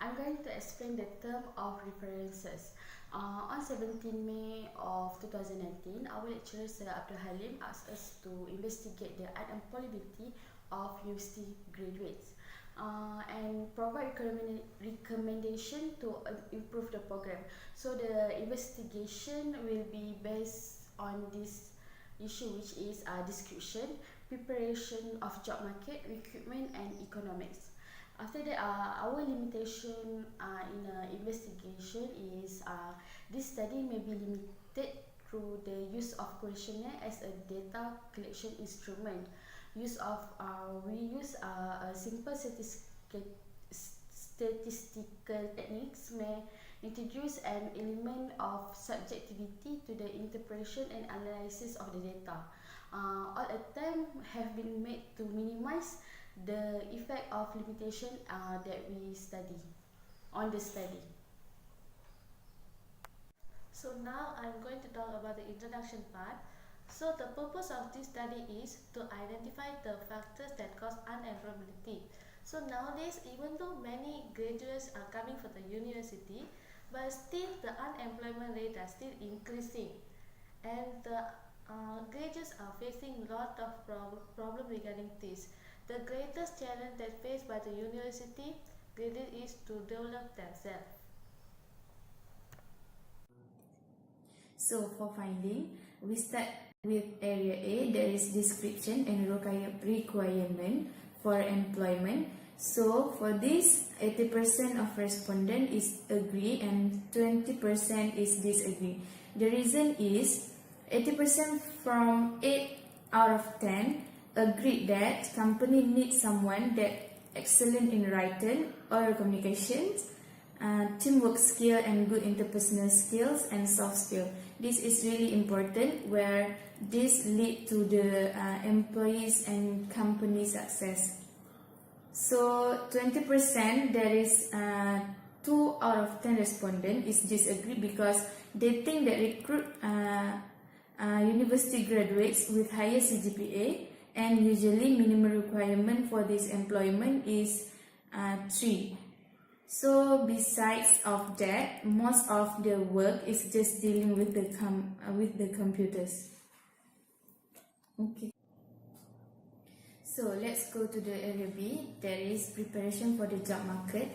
I'm going to explain the term of references. On 17 May of 2019, our lecturer Sir Abdul Halim asked us to investigate the unemployability of university graduates and provide recommendation to improve the program. So the investigation will be based on this issue, which is description, preparation of job market, recruitment and economics. After that, our limitation in investigation is this study may be limited through the use of questionnaire as a data collection instrument. We use a simple statistical techniques may introduce an element of subjectivity to the interpretation and analysis of the data. All attempts have been made to minimize the effect of limitation that we study on the study. So now I'm going to talk about the introduction part. So the purpose of this study is to identify the factors that cause unemployability. So nowadays, even though many graduates are coming for the university, but still the unemployment rate are still increasing, and the graduates are facing a lot of problem regarding this. The greatest challenge that faced by the university graduates is to develop themselves. So for finding, we start with area A, there is description and requirement for employment. So for this, 80% of respondent is agree and 20% is disagree. The reason is 80% from 8 out of 10 agreed that company needs someone that excellent in writing or communications, teamwork skill and good interpersonal skills and soft skill. This is really important where this lead to the employees and company success. So 20% there is 2 out of 10 respondents is disagree because they think that recruit university graduates with higher CGPA, and usually minimum requirement for this employment is 3. So besides of that, most of the work is just dealing with the computers. Okay. So let's go to the area B. There is preparation for the job market.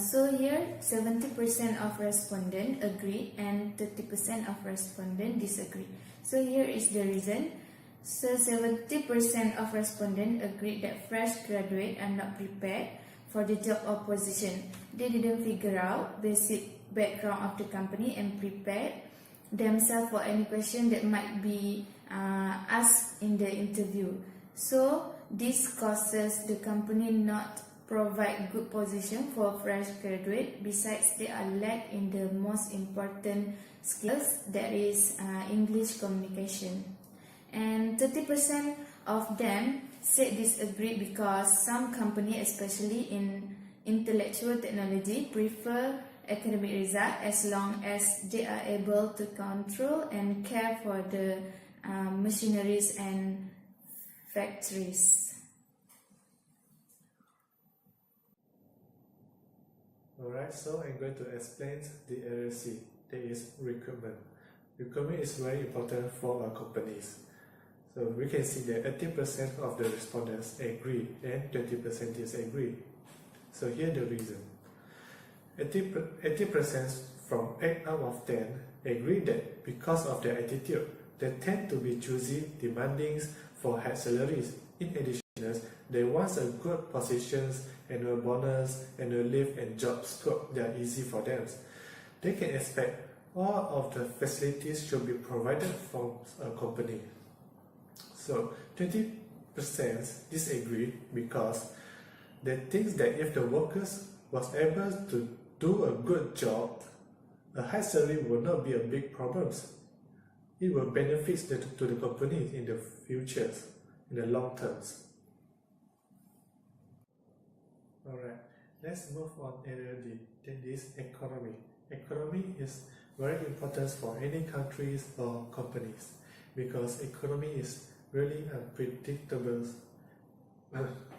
So here 70% of respondents agree and 30% of respondents disagree. So here is the reason. So 70% of respondents agree that fresh graduates are not prepared for the job or position. They didn't figure out basic background of the company and prepared themselves for any question that might be asked in the interview. So this causes the company not provide good position for fresh graduate. Besides, they are lack in the most important skills, that is English communication. And 30% of them said disagree because some company, especially in intellectual technology, prefer academic result as long as they are able to control and care for the machineries and factories. Alright, so I'm going to explain the area C, that is recruitment. Recruitment is very important for our companies. So we can see that 80% of the respondents agree and 20% disagree. So here the reason. 80% from 8 out of 10 agree that because of their attitude, they tend to be choosy, demanding for high salaries. In addition, they want a good positions, annual bonus, annual leave and job scope that are easy for them. They can expect all of the facilities should be provided from a company. So 20% disagree because they think that if the workers was able to do a good job, a high salary will not be a big problem. It will benefit to the company in the future, in the long terms. Alright, let's move on area D, that is economy. Economy is very important for any countries or companies because economy is really unpredictable.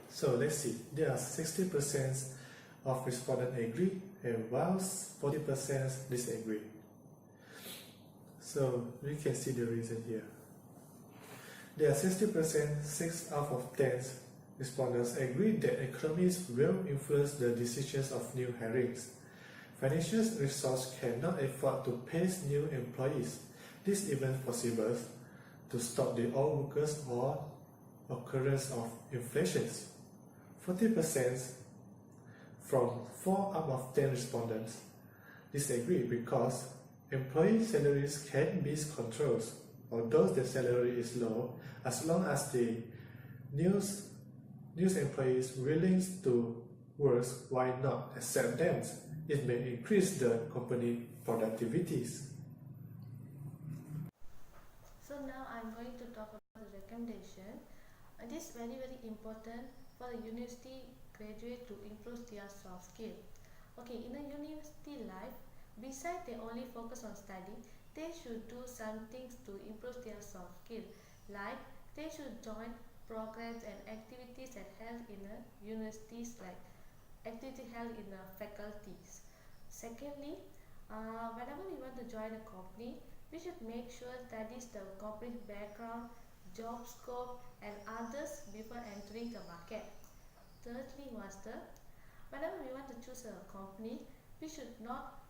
So let's see, there are 60% of respondents agree and whilst 40% disagree. So we can see the reason here. There are 60%, 6 out of 10 respondents agree that economies will influence the decisions of new hirings. Financial resources cannot afford to pay new employees. This is even possible to stop the old workers or occurrence of inflation. 40% from 4 out of 10 respondents disagree because employee salaries can be controlled, although the salary is low, as long as the new employees willing to work, why not accept them? It may increase the company productivities. So now I'm going to talk about the recommendation. It is very important for the university graduate to improve their soft skill. Okay, in a university life, besides they only focus on study, they should do some things to improve their soft skill. Like they should join programs and activities that held in the universities, like activity held in the faculties. Secondly, whenever we want to join a company, we should make sure studies the company's background, job scope and others before entering the market. Thirdly was whenever we want to choose a company, we should not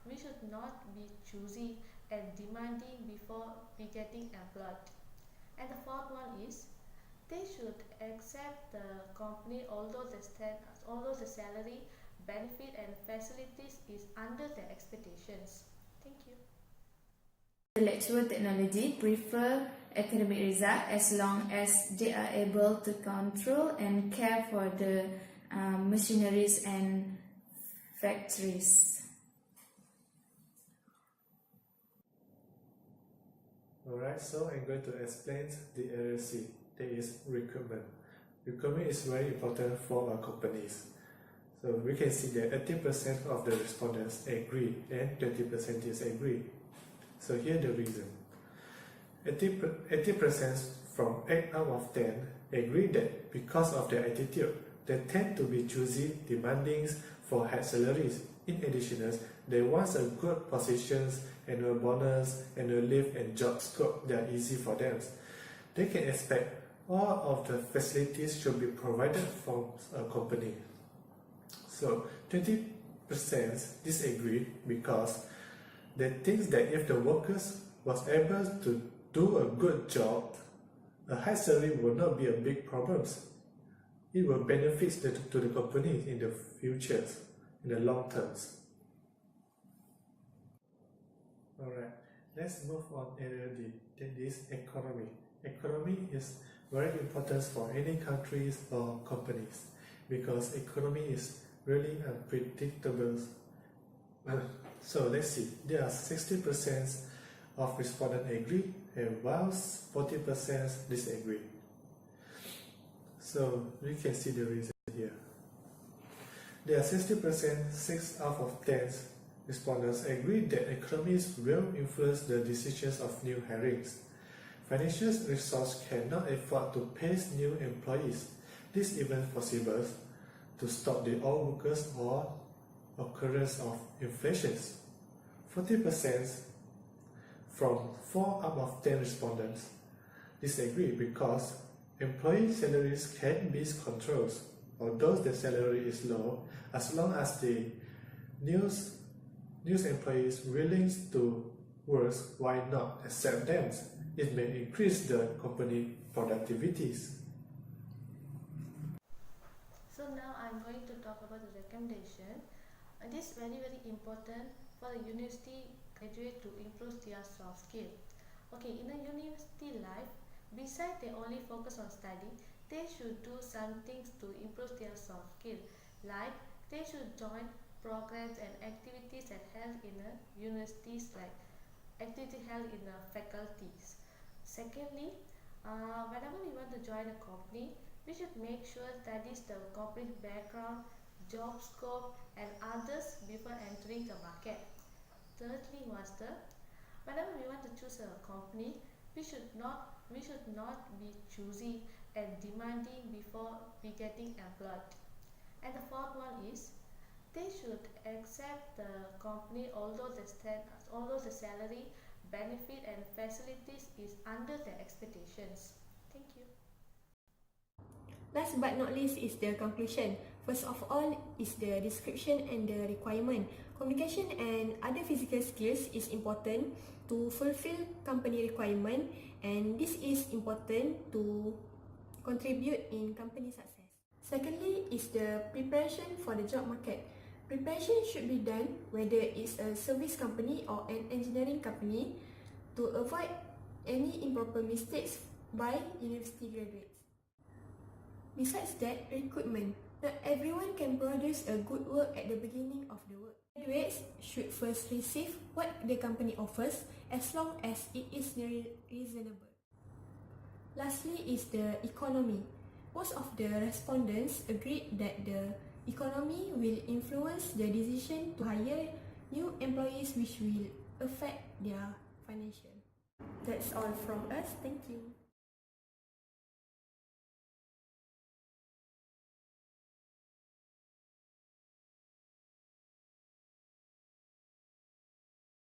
be choosy and demanding before we getting employed. And the fourth one is they should accept the company although the salary, benefit and facilities is under their expectations. Thank you. Intellectual technology prefer academic result as long as they are able to control and care for the machineries and factories. Alright, so I'm going to explain the area C, that is recruitment. Recruitment is very important for our companies. So we can see that 80% of the respondents agree and 20% disagree. So here the reason. 80% from 8 out of 10 agree that because of their attitude, they tend to be choosy, demanding for high salaries. In addition, they want a good positions, annual bonus, annual leave and job scope that are easy for them. They can expect all of the facilities should be provided from a company. So 20% disagree because they think that if the workers was able to do a good job, a high salary will not be a big problem. It will benefit to the company in the future, in the long terms. Alright, let's move on area D, that is economy. Economy is very important for any countries or companies because economy is really unpredictable. So let's see, there are 60% of respondents agree and whilst 40% disagree. So we can see the reason here. There are 60%, 6 out of 10 respondents agree that economies will influence the decisions of new hirings. Financial resources cannot afford to pay new employees. This is even possible to stop the old workers or occurrence of inflation. 40% from 4 out of 10 respondents disagree because employee salaries can be controlled, although the salary is low, as long as the new employees willing to work, why not accept them? It may increase the company productivities. So now I'm going to talk about the recommendation. It is very important for the university graduate to improve their soft skill. Okay, in a university life, besides they only focus on study, they should do some things to improve their soft skill. Like they should join programs and activities that held in the universities, like activity held in the faculties. Secondly, whenever we want to join a company, we should make sure studies the company's background, job scope and others before entering the market. Thirdly was whenever we want to choose a company, we should not be choosy and demanding before we getting employed. And the fourth one is They should accept the company although the salary, benefit and facilities is under their expectations. Thank you. Last but not least is the conclusion. First of all is the description and the requirement. Communication and other physical skills is important to fulfill company requirement, and this is important to contribute in company success. Secondly is the preparation for the job market. Preparation should be done whether it's a service company or an engineering company to avoid any improper mistakes by university graduates. Besides that, recruitment. Not everyone can produce a good work at the beginning of the work. Graduates should first receive what the company offers as long as it is reasonable. Lastly is the economy. Most of the respondents agreed that the economy will influence the decision to hire new employees, which will affect their financial. That's all from us. Thank you.